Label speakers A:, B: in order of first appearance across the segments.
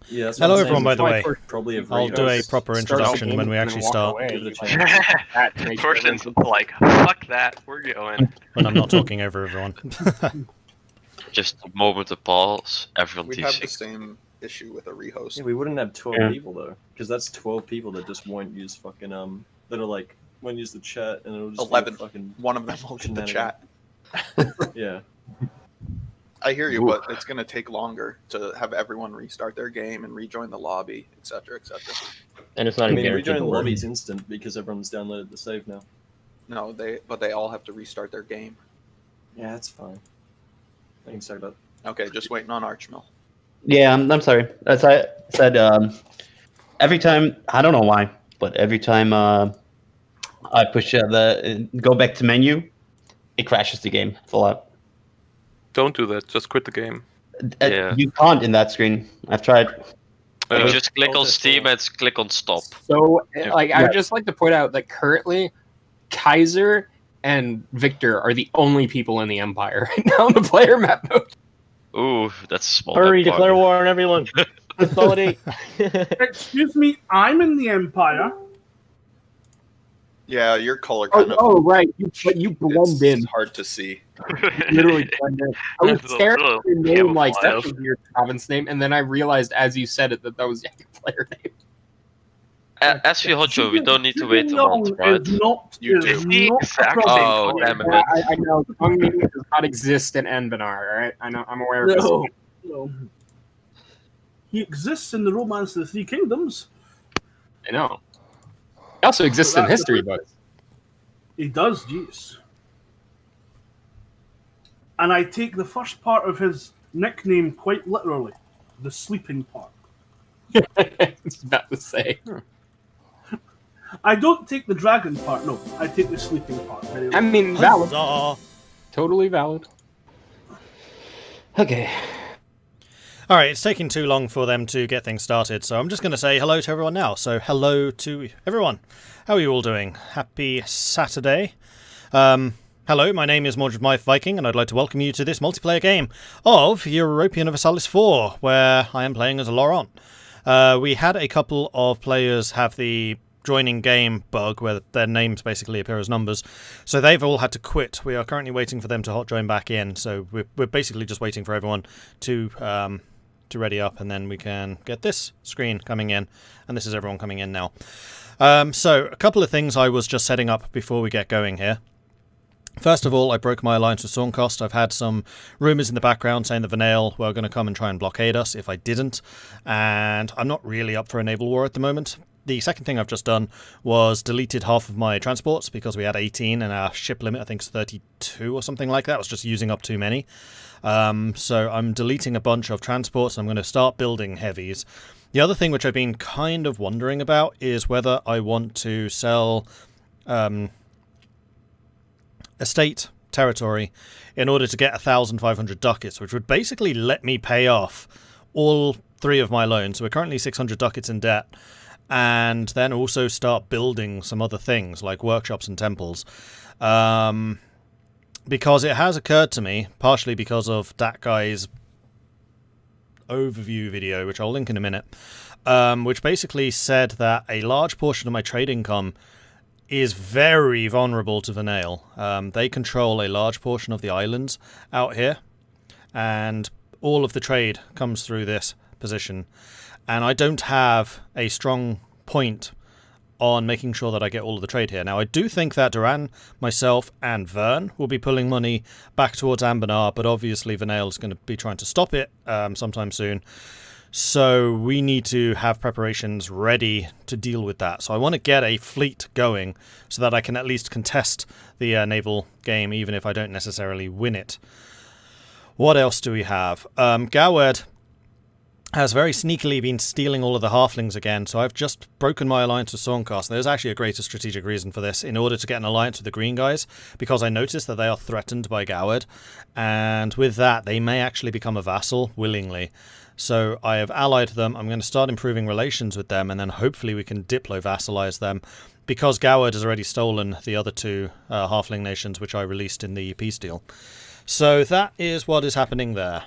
A: Yeah, that's
B: Hello
A: what I'm
B: everyone, by the way.
A: Probably have
B: I'll do a proper introduction when we actually start.
C: Torsten's like, fuck that, we're going.
B: When I'm not talking over everyone.
D: Just a moment of pause, everyone
E: We have the
D: TC.
E: same issue with a rehost.
A: Yeah, we wouldn't have 12
F: Yeah.
A: people though, because that's 12 people that just won't use fucking that are like won't use the chat and it'll just
E: 11.
A: be fucking
E: One of them will get the chat.
A: yeah.
E: I hear you, but it's going to take longer to have everyone restart their game and rejoin the lobby, etc., etc.
F: And it's not
A: I
F: even
A: mean,
F: guaranteed
A: rejoining
F: to
A: the
F: work.
A: lobby's instant because everyone's downloaded the save now.
E: No, they all have to restart their game.
A: Yeah, that's fine. I can start that.
E: Okay, just waiting on Archmill.
F: Yeah, I'm sorry. As I said, every time, I don't know why, but every time I push go back to menu, it crashes the game full out.
C: Don't do that, just quit the game.
D: Yeah.
F: You can't in that screen. I've tried.
D: You just click on
A: Okay,
D: Steam
A: so-
D: and click on stop.
G: So,
D: Yeah.
G: like, I would just like to point out that currently, Kaiser and Victor are the only people in the Empire right now in the player map mode.
D: Ooh, that's a small.
F: Hurry,
D: map
F: declare
D: bug.
F: war on everyone. Consolidate.
H: Excuse me, I'm in the Empire.
E: Yeah, your color kind of.
G: Oh, right. But you blend in.
E: It's hard to see.
G: Literally blend in. I was
C: It's a
G: staring at
C: little
G: your name like that
C: camouflage.
G: was your province name, and then I realized as you said it that was your player name.
D: As for Hojo, we don't need to wait a month, right?
E: You
H: Is
E: do.
H: not
C: Exactly.
D: Oh, damn it.
G: I know tongue meaning does not exist in Anbennar, alright? I know, I'm aware of this.
H: No. He exists in the Romance of the Three Kingdoms.
G: I know. He also exists in
H: That's
G: history
H: the-
G: books.
H: He does, jeez. And I take the first part of his nickname quite literally. The sleeping part.
G: I was about to say.
H: I don't take the dragon part, no. I take the sleeping part. Very
G: I
H: well.
G: mean, valid.
B: Huzzah!
G: Totally valid.
F: Okay.
B: Alright, it's taking too long for them to get things started, so I'm just going to say hello to everyone now. So, hello to everyone. How are you all doing? Happy Saturday. Hello, my name is Mordred Viking, and I'd like to welcome you to this multiplayer game of Europa Universalis IV, where I am playing as a Lorent. We had a couple of players have the joining game bug, where their names basically appear as numbers, so they've all had to quit. We are currently waiting for them to hot join back in, so we're basically just waiting for everyone to ready up, and then we can get this screen coming in, and this is everyone coming in now. So, a couple of things I was just setting up before we get going here. First of all, I broke my alliance with Sornkost. I've had some rumours in the background saying that Vanail were going to come and try and blockade us if I didn't, and I'm not really up for a naval war at the moment. The second thing I've just done was deleted half of my transports because we had 18 and our ship limit I think is 32 or something like that. I was just using up too many. So I'm deleting a bunch of transports and I'm going to start building heavies. The other thing which I've been kind of wondering about is whether I want to sell estate territory in order to get 1,500 ducats, which would basically let me pay off all three of my loans. So we're currently 600 ducats in debt, and then also start building some other things like workshops and temples. Because it has occurred to me, partially because of that guy's overview video, which I'll link in a minute, which basically said that a large portion of my trade income is very vulnerable to Vanail. They control a large portion of the islands out here, and all of the trade comes through this position. And I don't have a strong point on making sure that I get all of the trade here. Now, I do think that Duran, myself, and Vern will be pulling money back towards Anbennar, but obviously Vanail is going to be trying to stop it sometime soon. So we need to have preparations ready to deal with that. So I want to get a fleet going so that I can at least contest the naval game, even if I don't necessarily win it. What else do we have? Gawed has very sneakily been stealing all of the halflings again, so I've just broken my alliance with Sornkost. There's actually a greater strategic reason for this, in order to get an alliance with the green guys, because I noticed that they are threatened by Gawed, and with that they may actually become a vassal willingly. So I have allied them. I'm going to start improving relations with them, and then hopefully we can diplo-vassalize them, because Gawed has already stolen the other two halfling nations which I released in the peace deal. So that is what is happening there.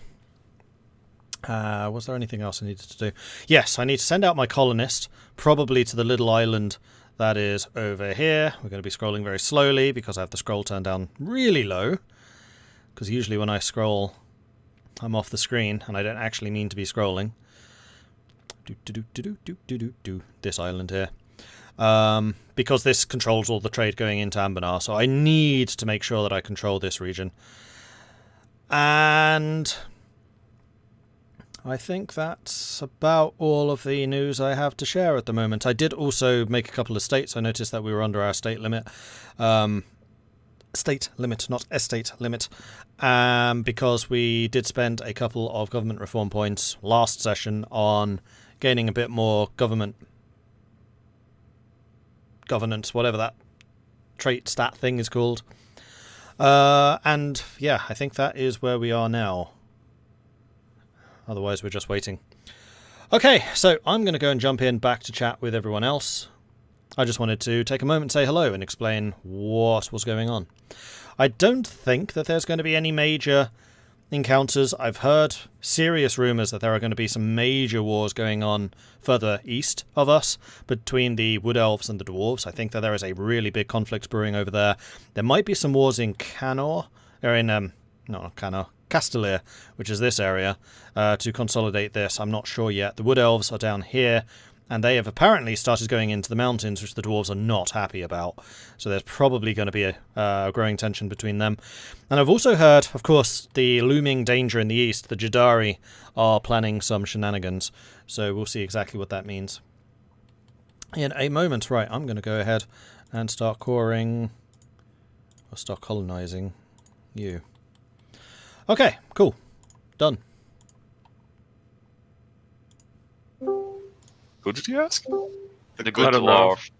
B: Was there anything else I needed to do? Yes, I need to send out my colonist, probably to the little island that is over here. We're going to be scrolling very slowly because I have the scroll turned down really low. Because usually when I scroll, I'm off the screen, and I don't actually mean to be scrolling. This island here. Because this controls all the trade going into Anbennar, so I need to make sure that I control this region. And I think that's about all of the news I have to share at the moment. I did also make a couple of states. I noticed that we were under our state limit. State limit, not estate limit. Because we did spend a couple of government reform points last session on gaining a bit more governance, whatever that trait stat thing is called. And yeah, I think that is where we are now. Otherwise, we're just waiting. Okay, so I'm going to go and jump in back to chat with everyone else. I just wanted to take a moment and say hello and explain what was going on. I don't think that there's going to be any major encounters. I've heard serious rumours that there are going to be some major wars going on further east of us between the Wood Elves and the Dwarves. I think that there is a really big conflict brewing over there. There might be some wars in Canor, or in, not Canor, Castellir, which is this area, to consolidate this. I'm not sure yet. The Wood Elves are down here, and they have apparently started going into the mountains, which the Dwarves are not happy about. So there's probably going to be a growing tension between them. And I've also heard, of course, the looming danger in the east. The Jadari are planning some shenanigans. So we'll see exactly what that means in a moment. Right, I'm going to go ahead and start coring, or start colonizing you. Okay, cool. Done.
I: Who did you ask?
D: The good dwarf.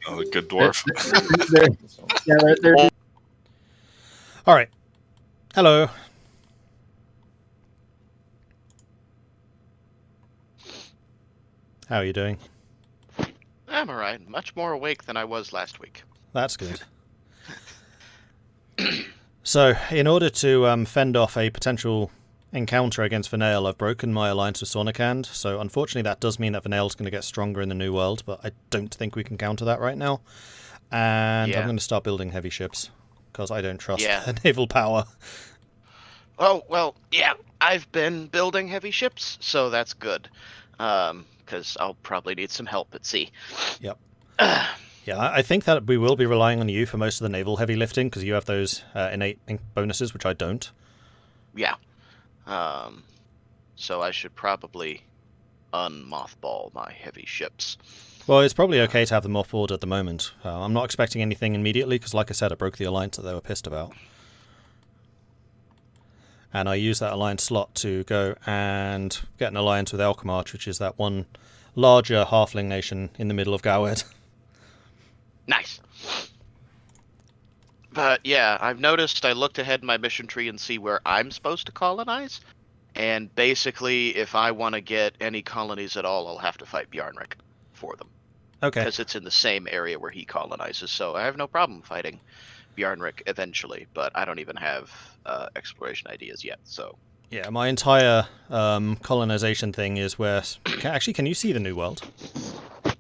I: Oh, the good dwarf.
B: Alright. Hello. How are you doing?
J: I'm alright. Much more awake than I was last week.
B: That's good. So, in order to fend off a potential encounter against Vanael, I've broken my alliance with Sornikand, so unfortunately that does mean that Vanael's going to get stronger in the New World, but I don't think we can counter that right now. And I'm going to start building heavy ships, because I don't trust their naval power.
J: Oh, well, yeah, I've been building heavy ships, so that's good. Because I'll probably need some help at sea.
B: Yep. Yeah, I think that we will be relying on you for most of the naval heavy lifting, because you have those innate bonuses, which I don't.
J: Yeah. So I should probably unmothball my heavy ships.
B: Well, it's probably okay to have them mothballed at the moment. I'm not expecting anything immediately, because like I said, I broke the alliance that they were pissed about. And I used that alliance slot to go and get an alliance with Elkamarch, which is that one larger halfling nation in the middle of Gowed.
J: Nice. But yeah, I've noticed I looked ahead in my mission tree and see where I'm supposed to colonize. And basically, if I want to get any colonies at all, I'll have to fight Bjarnrik for them.
B: Okay.
J: Because it's in the same area where he colonizes, so I have no problem fighting Bjarnrik eventually, but I don't even have exploration ideas yet, so...
B: Yeah, my entire colonization thing is where... Actually, can you see the New World?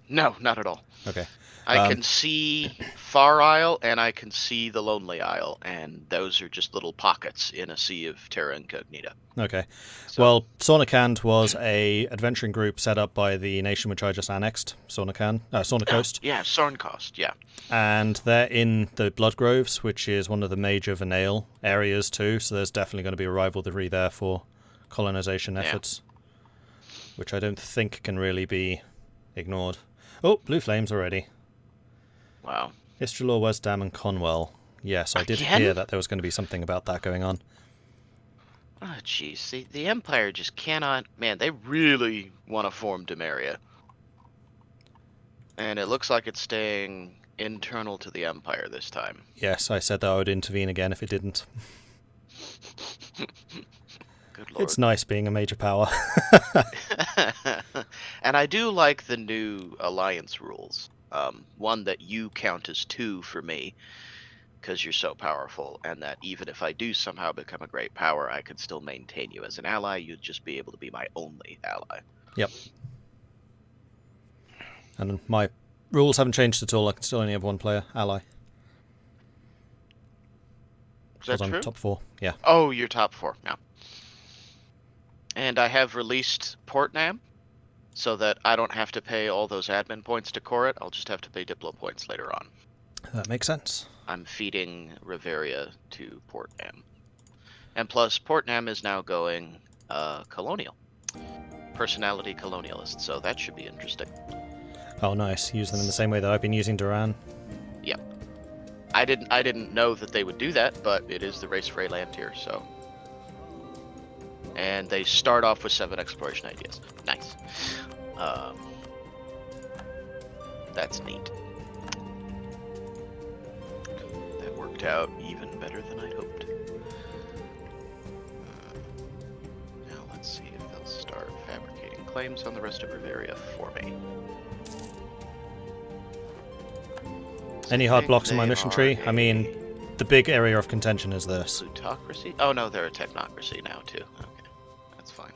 J: No, not at all.
B: Okay.
J: I can see Far Isle, and I can see the Lonely Isle, and those are just little pockets in a sea of terra incognita.
B: Okay.
J: So,
B: well, Sornikand was a adventuring group set up by the nation which I just annexed, Sornikost.
J: Yeah, Sornkost, yeah.
B: And they're in the Bloodgroves, which is one of the major Vanael areas too, so there's definitely going to be a rivalry there for colonization efforts, which I don't think can really be ignored. Oh, blue flames already.
J: Wow.
B: Istrelor, Westdam, and Conwell. Yes, I did hear that there was going to be something about that going on.
J: Oh, jeez. The Empire just cannot... Man, they really want to form Demeria. And it looks like it's staying internal to the Empire this time.
B: Yes, I said that I would intervene again if it didn't.
J: Good lord.
B: It's nice being a major power.
J: And I do like the new alliance rules. One that you count as 2 for me, because you're so powerful, and that even if I do somehow become a great power, I could still maintain you as an ally. You'd just be able to be my only ally.
B: Yep. And my rules haven't changed at all. I can still only have one player ally.
J: Is that
B: I'm
J: true?
B: top 4. Yeah.
J: Oh, you're top 4 now. And I have released Portnam, so that I don't have to pay all those admin points to core it. I'll just have to pay Diplo points later on.
B: That makes sense.
J: I'm feeding Riveria to Portnam. And plus, Portnam is now going colonial. Personality colonialist, so that should be interesting.
B: Oh, nice. Use them in the same way that I've been using Duran.
J: Yep. I didn't know that they would do that, but it is the race for a land tier, so. And they start off with 7 exploration ideas. Nice. That's neat. That worked out even better than I'd hoped. Now let's see if they'll start fabricating claims on the rest of Riveria for me.
B: Any hard blocks in my mission tree? I mean, the big area of contention is this.
J: Plutocracy? Oh no, they're a technocracy now too. Okay, that's fine.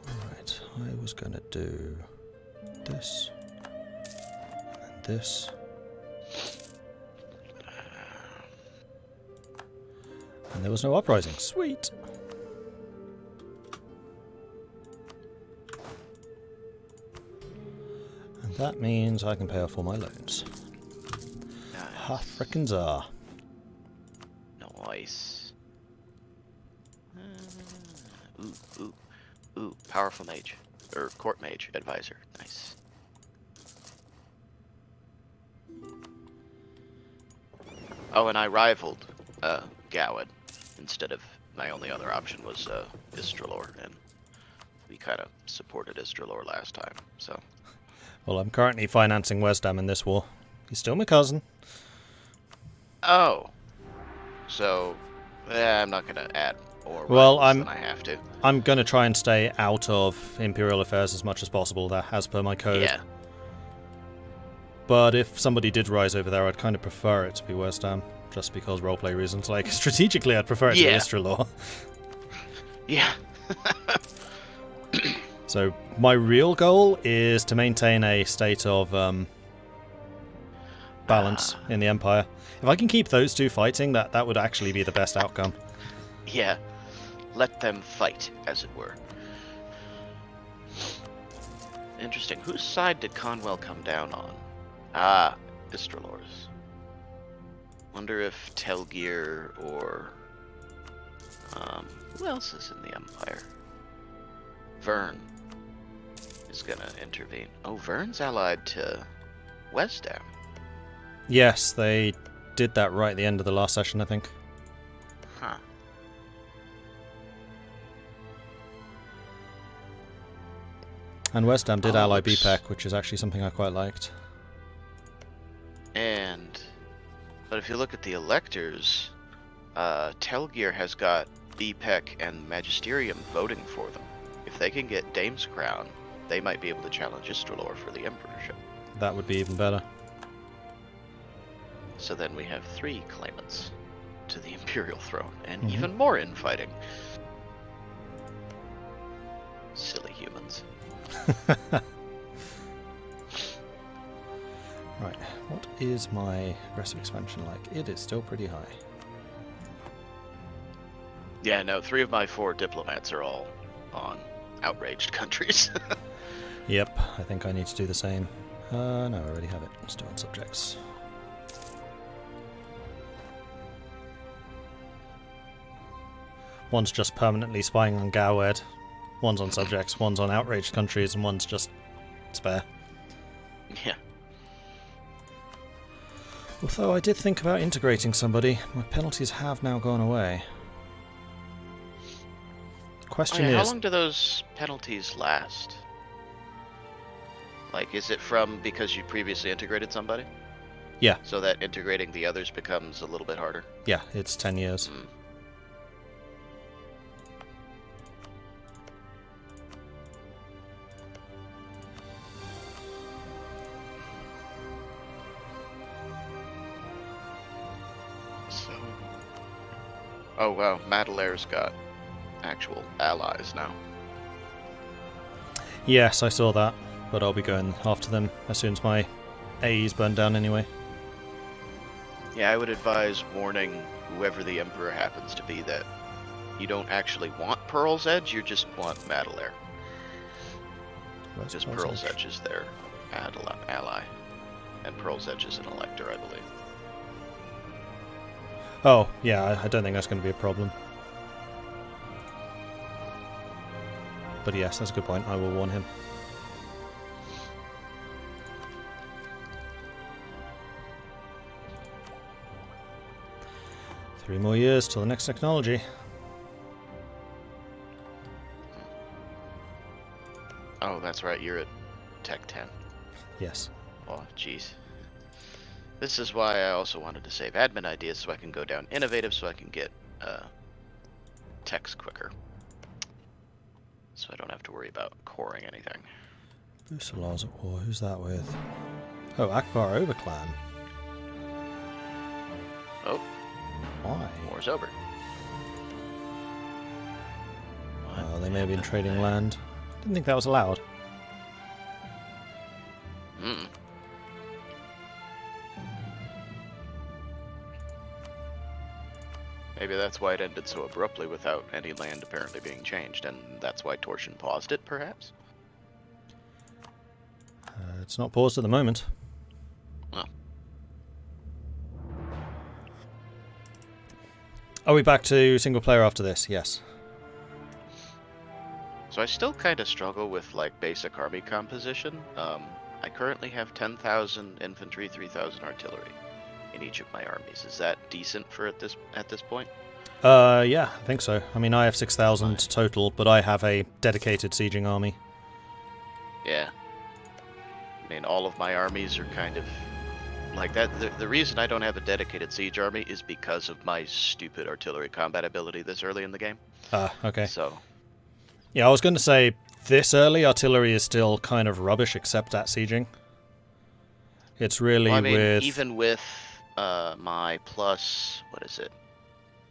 B: Alright, I was gonna do this, and this. And there was no uprising. Sweet! And that means I can pay off all my loans. Ha frickin' czar.
J: Nice. Ooh, powerful mage. Or court mage advisor. Nice. Oh, and I rivaled Gowad. Instead of my only other option was Istralor, and we kind of supported Istralor last time, so.
B: Well, I'm currently financing Wesdam in this war. He's still my cousin.
J: Oh. So, I'm not gonna add more
B: Well,
J: than I have to.
B: I'm gonna try and stay out of Imperial affairs as much as possible, that as per my code.
J: Yeah.
B: But if somebody did rise over there, I'd kind of prefer it to be Wesdam. Just because roleplay reasons. Like, strategically, I'd prefer it to be Istralor.
J: Yeah.
B: So, my real goal is to maintain a state of balance in the Empire. If I can keep those two fighting, that would actually be the best outcome.
J: Yeah. Let them fight, as it were. Interesting. Whose side did Conwell come down on? Ah, Istralor's. Wonder if Telgear or who else is in the Empire? Vern is gonna intervene. Oh, Vern's allied to Wesdam.
B: Yes, they did that right at the end of the last session, I think.
J: Huh.
B: And Wesdam did ally
J: looks-
B: BPEC, which is actually something I quite liked.
J: But if you look at the electors, Telgear has got BPEC and Magisterium voting for them. If they can get Dame's Crown, they might be able to challenge Istralor for the Emperorship.
B: That would be even better.
J: So then we have 3 claimants to the Imperial throne, and even more infighting. Silly humans.
B: Right, what is my aggressive expansion like? It is still pretty high.
J: Yeah, no, 3 of my 4 diplomats are all on outraged countries.
B: Yep, I think I need to do the same. No, I already have it. Still on subjects. One's just permanently spying on Gowed. One's on subjects, one's on outraged countries, and one's just spare.
J: Yeah.
B: Although I did think about integrating somebody. My penalties have now gone away. The question
J: How
B: is...
J: long do those penalties last? Like, is it from because you previously integrated somebody?
B: Yeah.
J: So that integrating the others becomes a little bit harder.
B: Yeah, it's 10 years.
J: Mm. So... Oh wow, Madelair's got actual allies now.
B: Yes, I saw that, but I'll be going after them as soon as my A's burn down anyway.
J: Yeah, I would advise warning whoever the Emperor happens to be that you don't actually want Pearl's Edge, you just want Madelair.
B: Where's
J: Because
B: Pearl's
J: Pearl's
B: Edge?
J: Edge is their ally. And Pearl's Edge is an elector, I believe.
B: Oh, yeah, I don't think that's going to be a problem. But yes, that's a good point. I will warn him. Three more years till the next technology.
J: Oh, that's right, you're at Tech 10.
B: Yes.
J: Oh, jeez. This is why I also wanted to save admin ideas so I can go down innovative so I can get techs quicker. So I don't have to worry about coring anything.
B: Busalar's at war. Who's that with? Oh, Akbar Overclan.
J: Oh,
B: Why?
J: war's over.
B: Oh, they may have been trading land. Didn't think that was allowed.
J: Hmm. Maybe that's why it ended so abruptly without any land apparently being changed, and that's why Torsion paused it, perhaps?
B: It's not paused at the moment.
J: Oh.
B: Are we back to single player after this? Yes.
J: So I still kind of struggle with, like, basic army composition. I currently have 10,000 infantry, 3,000 artillery in each of my armies. Is that decent for at this point?
B: Yeah, I think so. I mean, I have 6,000 total, but I have a dedicated sieging army.
J: Yeah. I mean, all of my armies are kind of like that. The reason I don't have a dedicated siege army is because of my stupid artillery combat ability this early in the game.
B: Ah, okay.
J: So,
B: Yeah, I was going to say, this early artillery is still kind of rubbish except at sieging. It's really
J: well, I mean,
B: with...
J: even with my plus, what is it?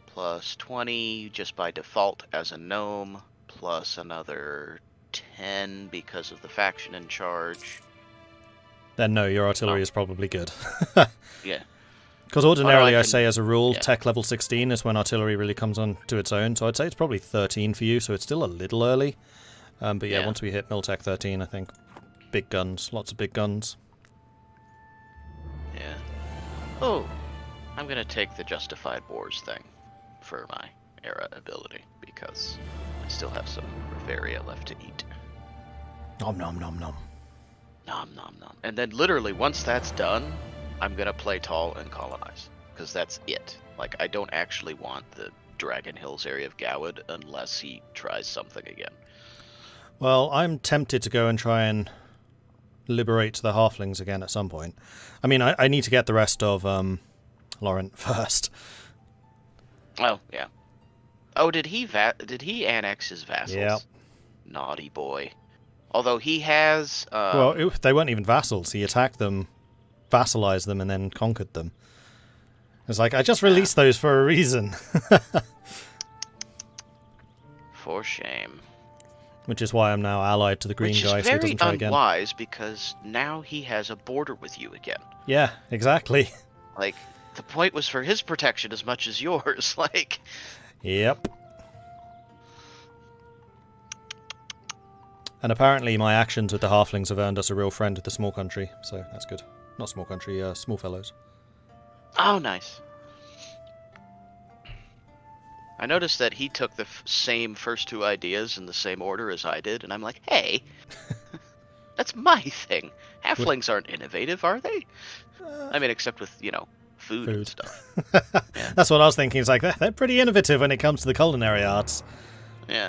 J: Plus 20 just by default as a gnome, plus another 10 because of the faction in charge.
B: Then no, your artillery is probably good.
J: Yeah.
B: Because ordinarily I
J: can-
B: say as a rule,
J: yeah.
B: tech level 16 is when artillery really comes on to its own, so I'd say it's probably 13 for you, so it's still a little early. But yeah,
J: Yeah.
B: once we hit Miltech 13, I think big guns, lots of big guns.
J: Yeah. Oh, I'm gonna take the Justified Wars thing for my era ability because I still have some Bavaria left to eat.
B: Nom nom nom nom.
J: Nom nom nom. And then literally once that's done, I'm gonna play tall and colonize because that's it. Like I don't actually want the Dragon Hills area of Gowad unless he tries something again.
B: Well, I'm tempted to go and try and liberate the halflings again at some point. I mean, I need to get the rest of Lorent first.
J: Oh yeah. Oh, did he annex his vassals?
B: Yeah.
J: Naughty boy. Although he has.
B: Well, they weren't even vassals. He attacked them, vassalized them, and then conquered them. It's like, I just released those for a reason.
J: For shame.
B: Which is why I'm now allied to the green
J: Which
B: guy,
J: is
B: so he
J: very
B: doesn't try again.
J: unwise because now he has a border with you again.
B: Yeah, exactly.
J: Like, the point was for his protection as much as yours. Like,
B: Yep. And apparently my actions with the halflings have earned us a real friend with the small country, so that's good. Not small country, small fellows.
J: oh, nice. I noticed that he took the same first two ideas in the same order as I did, and I'm like, hey, that's my thing. Halflings aren't innovative, are they? I mean, except with, food and stuff. Yeah.
B: That's what I was thinking. It's like, they're pretty innovative when it comes to the culinary arts.
J: Yeah.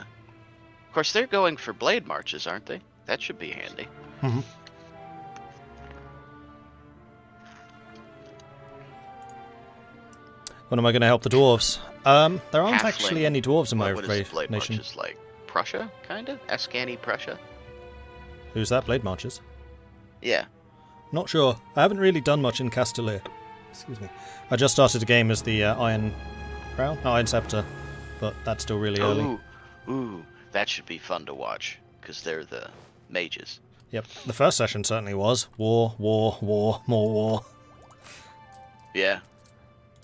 J: Of course, they're going for blade marches, aren't they? That should be handy.
B: Mhm. When am I going to help the dwarves? There aren't
J: Halfling.
B: actually any dwarves in my
J: What is Blade
B: nation.
J: Marches like? Prussia, kind of? Ascani Prussia?
B: Who's that? Blade Marches?
J: Yeah.
B: Not sure. I haven't really done much in Castellir. Excuse me. I just started a game as the Iron Crown? No, Iron Scepter. But that's still really early.
J: Ooh, that should be fun to watch, because they're the mages.
B: Yep. The first session certainly was. War, war, war, more war.
J: Yeah.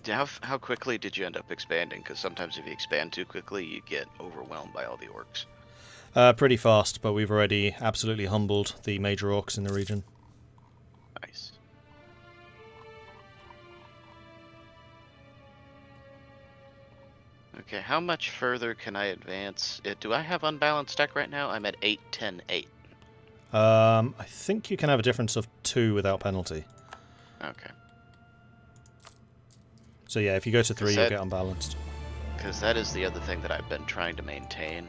J: How quickly did you end up expanding? Because sometimes if you expand too quickly, you get overwhelmed by all the orcs.
B: Pretty fast, but we've already absolutely humbled the major orcs in the region.
J: Nice. Okay, how much further can I advance? Do I have unbalanced deck right now? I'm at 8, 10, 8.
B: I think you can have a difference of 2 without penalty.
J: Okay.
B: So yeah, if you go to 3, you'll
J: that-
B: get unbalanced.
J: Because that is the other thing that I've been trying to maintain,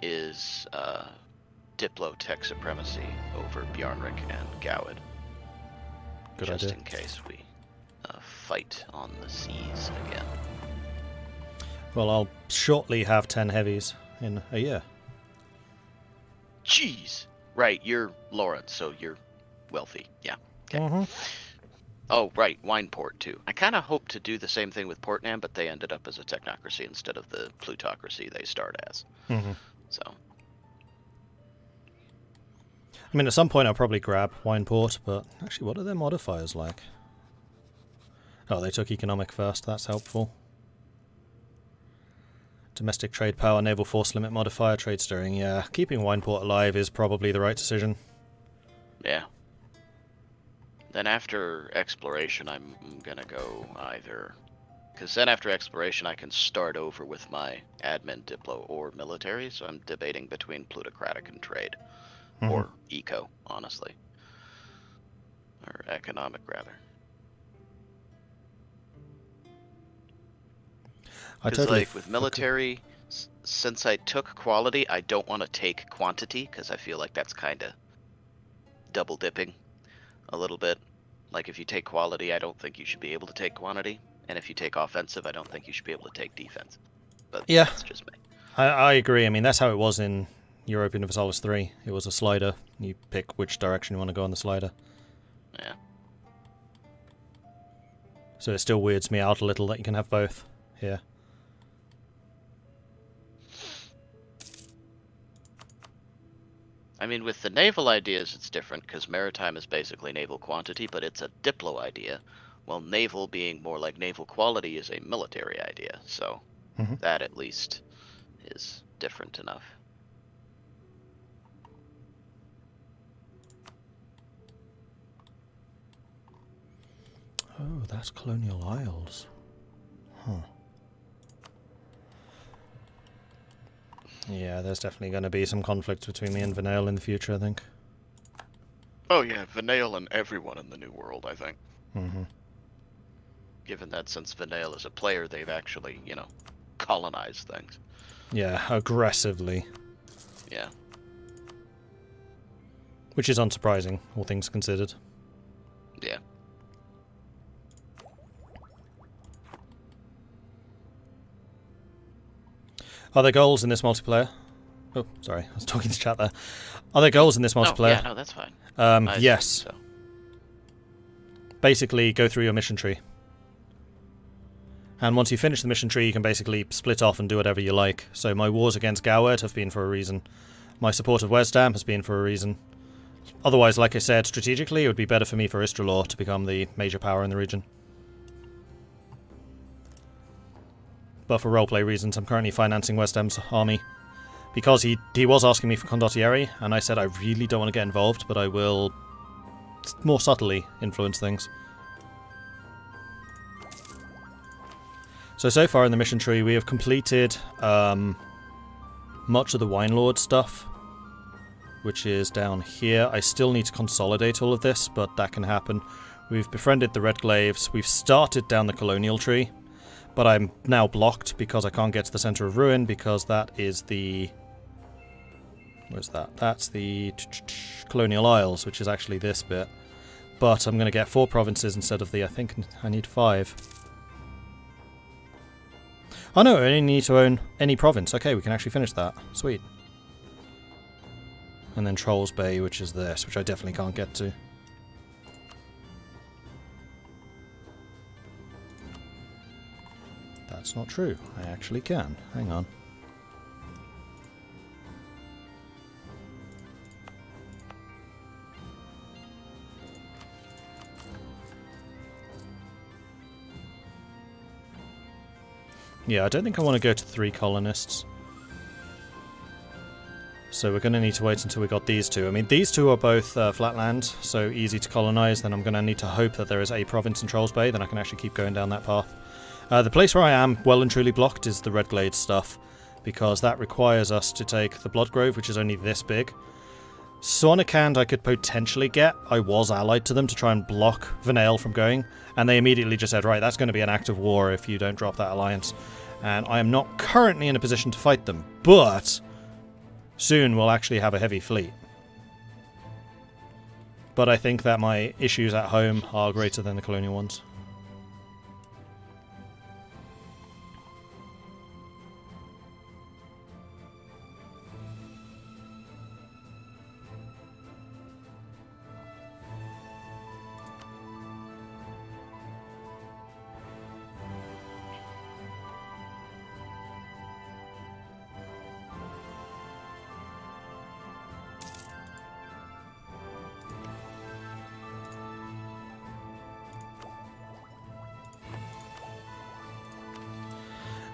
J: is Diplo-tech supremacy over Bjarnrik and Gowed.
B: Good
J: just
B: idea.
J: in case we fight on the seas again.
B: Well, I'll shortly have 10 heavies in a year.
J: Jeez! Right, you're Lorent, so you're wealthy. Yeah. Okay.
B: Mm-hmm.
J: Oh, right, Wineport too. I kind of hoped to do the same thing with Portnam, but they ended up as a technocracy instead of the plutocracy they start as.
B: Mm-hmm.
J: So,
B: I mean, at some point I'll probably grab Wineport, but actually, what are their modifiers like? Oh, they took economic first. That's helpful. Domestic trade power, naval force limit modifier, trade stirring. Yeah, keeping Wineport alive is probably the right decision.
J: yeah. Then after exploration, I'm gonna go either... Because then after exploration, I can start over with my admin, Diplo, or military, so I'm debating between plutocratic and trade. Or eco, honestly. Or economic, rather.
B: I
J: Because,
B: totally
J: like, with military, since I took quality, I don't want to take quantity, because I feel like that's kind of double dipping a little bit. Like, if you take quality, I don't think you should be able to take quantity. And if you take offensive, I don't think you should be able to take defense. But
B: Yeah.
J: that's just me.
B: I agree. I mean, that's how it was in Europa Universalis IV. It was a slider. You pick which direction you want to go on the slider.
J: Yeah.
B: So it still weirds me out a little that you can have both here.
J: I mean, with the naval ideas, it's different, because maritime is basically naval quantity, but it's a diplo idea. While naval being more like naval quality is a military idea, so that at least is different enough.
B: Oh, that's Colonial Isles. Huh. Yeah, there's definitely going to be some conflict between me and Vanail in the future, I think.
J: Oh yeah, Vanail and everyone in the New World, I think.
B: Mm-hmm.
J: Given that since Vanail is a player, they've actually, colonized things.
B: Yeah, aggressively.
J: Yeah.
B: Which is unsurprising, all things considered.
J: Yeah.
B: Are there goals in this multiplayer? Oh, sorry, I was talking to chat there. Are there goals in this multiplayer?
J: No, that's fine. I
B: Yes.
J: assume so.
B: Basically, go through your mission tree. And once you finish the mission tree, you can basically split off and do whatever you like. So my wars against Gowed have been for a reason. My support of Wesdam has been for a reason. Otherwise, like I said, strategically, it would be better for me for Istralor to become the major power in the region. But for roleplay reasons, I'm currently financing Wesdam's army. Because he was asking me for Condottieri, and I said I really don't want to get involved, but I will more subtly influence things. So far in the mission tree, we have completed much of the Wine Lord stuff, which is down here. I still need to consolidate all of this, but that can happen. We've befriended the Red Glaives. We've started down the colonial tree, but I'm now blocked because I can't get to the center of ruin, because that is the... Where's that? That's the Colonial Isles, which is actually this bit. But I'm going to get 4 provinces instead of the... I think I need 5. Oh no, I only need to own any province. Okay, we can actually finish that. Sweet. And then Trolls Bay, which is this, which I definitely can't get to. That's not true. I actually can. Hang on. Yeah, I don't think I want to go to 3 colonists. So we're going to need to wait until we got these two. I mean, these two are both flatland, so easy to colonize. Then I'm going to need to hope that there is a province in Trolls Bay, then I can actually keep going down that path. The place where I am well and truly blocked is the Red Glade stuff, because that requires us to take the Bloodgrove, which is only this big. Sornikand I could potentially get. I was allied to them to try and block Vanail from going, and they immediately just said, right, that's going to be an act of war if you don't drop that alliance. And I am not currently in a position to fight them, but soon we'll actually have a heavy fleet. But I think that my issues at home are greater than the colonial ones.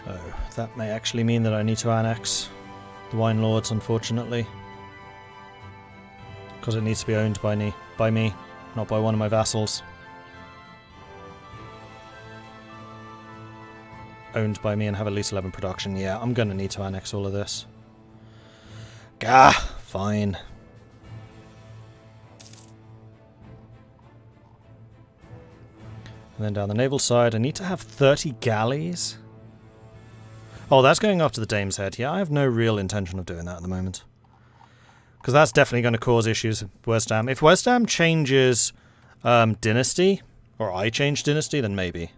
B: Oh, that may actually mean that I need to annex the Wine Lords, unfortunately. Because it needs to be owned by me, not by one of my vassals. Owned by me and have at least 11 production. Yeah, I'm going to need to annex all of this. Gah, fine. And then down the naval side, I need to have 30 galleys. Oh, that's going up to the Dame's Head. Yeah, I have no real intention of doing that at the moment. Because that's definitely going to cause issues with West Ham. If West Ham changes dynasty, or I change dynasty, then maybe.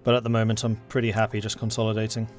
B: But at the moment, I'm pretty happy just consolidating.